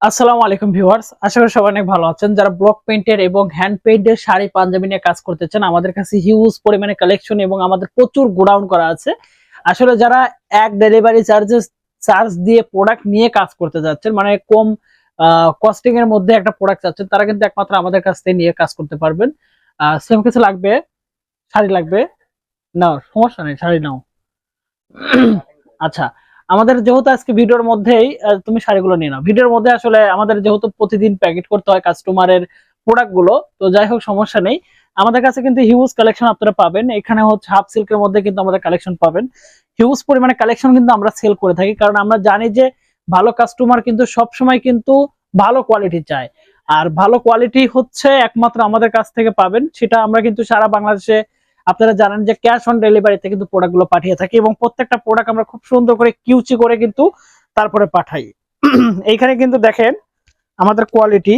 আসসালামু আলাইকুম ভিউয়ার্স, আশা করি সবাই অনেক ভালো আছেন। যারা ব্লক পেইন্টের এবং হ্যান্ড পেইন্টের শাড়ি পাঞ্জাবি নিয়ে কাজ করতে চান, আমাদের কাছে হিউজ পরিমাণে কালেকশন এবং আমাদের প্রচুর গোডাউন করা আছে। আসলে যারা এক ডেলিভারি চার্জ দিয়ে প্রোডাক্ট নিয়ে কাজ করতে যাচ্ছেন, মানে কম কস্টিং এর মধ্যে একটা প্রোডাক্ট চাচ্ছেন, তারা কিন্তু একমাত্র আমাদের কাছ থেকে নিয়ে কাজ করতে পারবেন। সেম কিছু লাগবে, শাড়ি লাগবে, নাও সমস্যা নেই, শাড়ি নাও। আচ্ছা, আমাদের যেহেতু আজকে ভিডিওর মধ্যেই তুমি শাড়িগুলো নিয়ে নাও। ভিডিওর মধ্যে আসলে আমাদের যেহেতু প্রতিদিন প্যাকেট করতে হয় কাস্টমারের প্রোডাক্ট গুলো, তো যাই হোক সমস্যা নেই। আমাদের কাছে কিন্তু হিউজ কালেকশন আপনারা পাবেন। এখানে হচ্ছে হাফ সিল্কের মধ্যে কিন্তু আমাদের কালেকশন পাবেন। হিউজ পরিমাণে কালেকশন কিন্তু আমরা সেল করে থাকি, কারণ আমরা জানি যে ভালো কাস্টমার কিন্তু সব সময় কিন্তু ভালো কোয়ালিটি চায়। আর ভালো কোয়ালিটি হচ্ছে একমাত্র আমাদের কাছ থেকে পাবেন। সেটা আমরা কিন্তু সারা বাংলাদেশে, আপনারা জানেন যে ক্যাশ অন ডেলিভারিতে কিন্তু প্রোডাক্ট গুলো পাঠিয়ে থাকি, এবং প্রত্যেকটা প্রোডাক্ট আমরা খুব সুন্দর করে কিউচি করে কিন্তু তারপরে পাঠাই। এইখানে কিন্তু দেখেন আমাদের কোয়ালিটি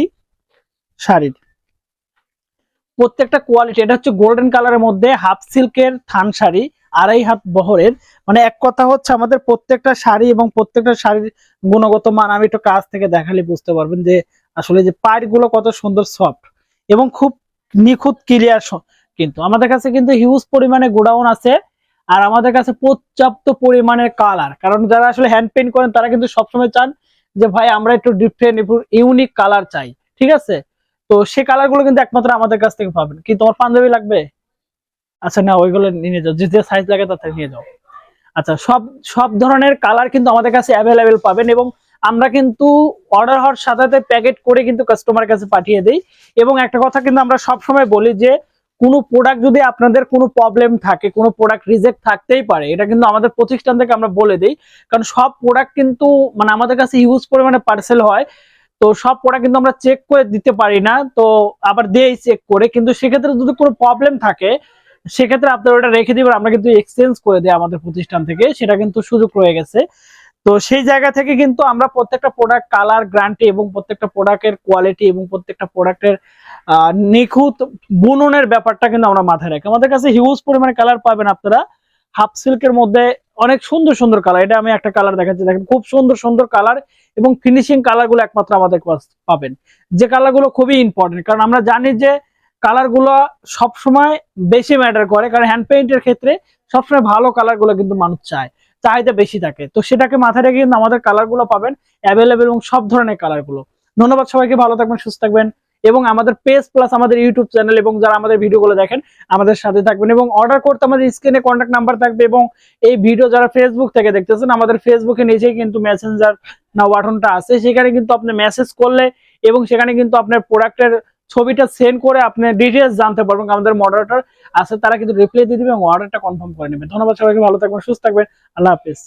শাড়ির প্রত্যেকটা কোয়ালিটি, এটা হচ্ছে গোল্ডেন কালারের মধ্যে হাফ সিল্কের থান শাড়ি, 2.5 হাত বহরের। মানে এক কথা হচ্ছে আমাদের প্রত্যেকটা শাড়ি এবং প্রত্যেকটা শাড়ির গুণগত মান আমি একটু কাছ থেকে দেখালে বুঝতে পারবেন যে আসলে যে পাড় গুলো কত সুন্দর সফট এবং খুব নিখুঁত ক্লিয়ার। কিন্তু আমাদের কাছে কিন্তু হিউজ পরিমাণে গোডাউন আছে, আর আমাদের কাছে পর্যাপ্ত পরিমাণের কালার। কারণ যারা আসলে হ্যান্ড পেইন্ট করেন তারা কিন্তু সবসময় চান যে ভাই আমরা একটু ডিফারেন্ট ইউনিক কালার চাই, ঠিক আছে? তো সে কালার গুলো কিন্তু একমাত্র আমাদের কাছ থেকে পাবেন। কি তোমার পাঞ্জাবি লাগবে? আচ্ছা, না ওইগুলো নিয়ে যাও, যে সাইজ লাগে তাতে নিয়ে যাও। আচ্ছা, সব সব ধরনের কালার কিন্তু আমাদের কাছে অ্যাভেলেবেল পাবেন, এবং আমরা কিন্তু অর্ডার হওয়ার সাথে সাথে প্যাকেট করে কিন্তু কাস্টমারের কাছে পাঠিয়ে দেই। এবং একটা কথা কিন্তু আমরা সব সময় বলি যে কোনো প্রোডাক্ট যদি আপনাদের কোনো প্রবলেম থাকে, কোনো প্রোডাক্ট রিজেক্ট থাকতেই পারে, এটা কিন্তু আমাদের প্রতিষ্ঠান থেকে আমরা বলে দিই। কারণ সব প্রোডাক্ট কিন্তু মানে আমাদের কাছে হিউজ পরিমাণে পার্সেল হয়, তো সব প্রোডাক্ট কিন্তু আমরা চেক করে দিতে পারি না, তো আবার দেই চেক করে। কিন্তু সেক্ষেত্রে যদি কোনো প্রবলেম থাকে, সেক্ষেত্রে আপনারা ওটা রেখে দিবেন, আমরা কিন্তু এক্সচেঞ্জ করে দিই আমাদের প্রতিষ্ঠান থেকে, সেটা কিন্তু সুযোগ রয়ে গেছে। তো সেই জায়গা থেকে কিন্তু আমরা প্রত্যেকটা প্রোডাক্ট কালার গ্যারান্টি এবং প্রত্যেকটা প্রোডাক্টের কোয়ালিটি এবং প্রত্যেকটা প্রোডাক্টের নিখুঁত বুননের ব্যাপারটা কিন্তু আমরা মাথায় রাখি। আমাদের কাছে হিউজ পরিমাণে কালার পাবেন আপনারা। হাফ সিল্কের মধ্যে অনেক সুন্দর সুন্দর কালার, এটা আমি একটা কালার দেখাচ্ছি, দেখেন খুব সুন্দর সুন্দর কালার এবং ফিনিশিং কালার গুলো একমাত্র আমাদের পাবেন। যে কালার গুলো খুবই ইম্পর্টেন্ট, কারণ আমরা জানি যে কালার গুলো সবসময় বেশি ম্যাটার করে, কারণ হ্যান্ড পেইন্টের ক্ষেত্রে সবসময় ভালো কালার গুলো কিন্তু মানুষ চায়, চাহিদা বেশি থাকে। তো সেটাকে মাথায় রেখে কিন্তু আমাদের কালার গুলো পাবেন অ্যাভেলেবেল, এবং সব ধরনের কালার গুলো। ধন্যবাদ সবাইকে, ভালো থাকবেন, সুস্থ থাকবেন, এবং আমাদের পেজ প্লাস আমাদের ইউটিউব চ্যানেল এবং যারা আমাদের ভিডিওগুলো দেখেন আমাদের সাথে থাকবেন। এবং অর্ডার করতে আমাদের স্ক্রিনে কন্ট্যাক্ট নাম্বার থাকবে, এবং এই ভিডিও যারা ফেসবুক থেকে দেখতেছেন, আমাদের ফেসবুকে নিচেই কিন্তু মেসেঞ্জার না বাটনটা আছে, সেখানে কিন্তু আপনি মেসেজ করলে এবং সেখানে কিন্তু আপনার প্রোডাক্টের ছবিটা সেন্ড করে আপনি ডিটেইলস জানতে পারবেন। আমাদের মডারেটর আছে, তারা কিন্তু রিপ্লাই দিয়ে দিবে এবং অর্ডারটা কনফার্ম করে নেবে। ধন্যবাদ সবাইকে, ভালো থাকবেন, সুস্থ থাকবেন, আল্লাহ হাফেজ।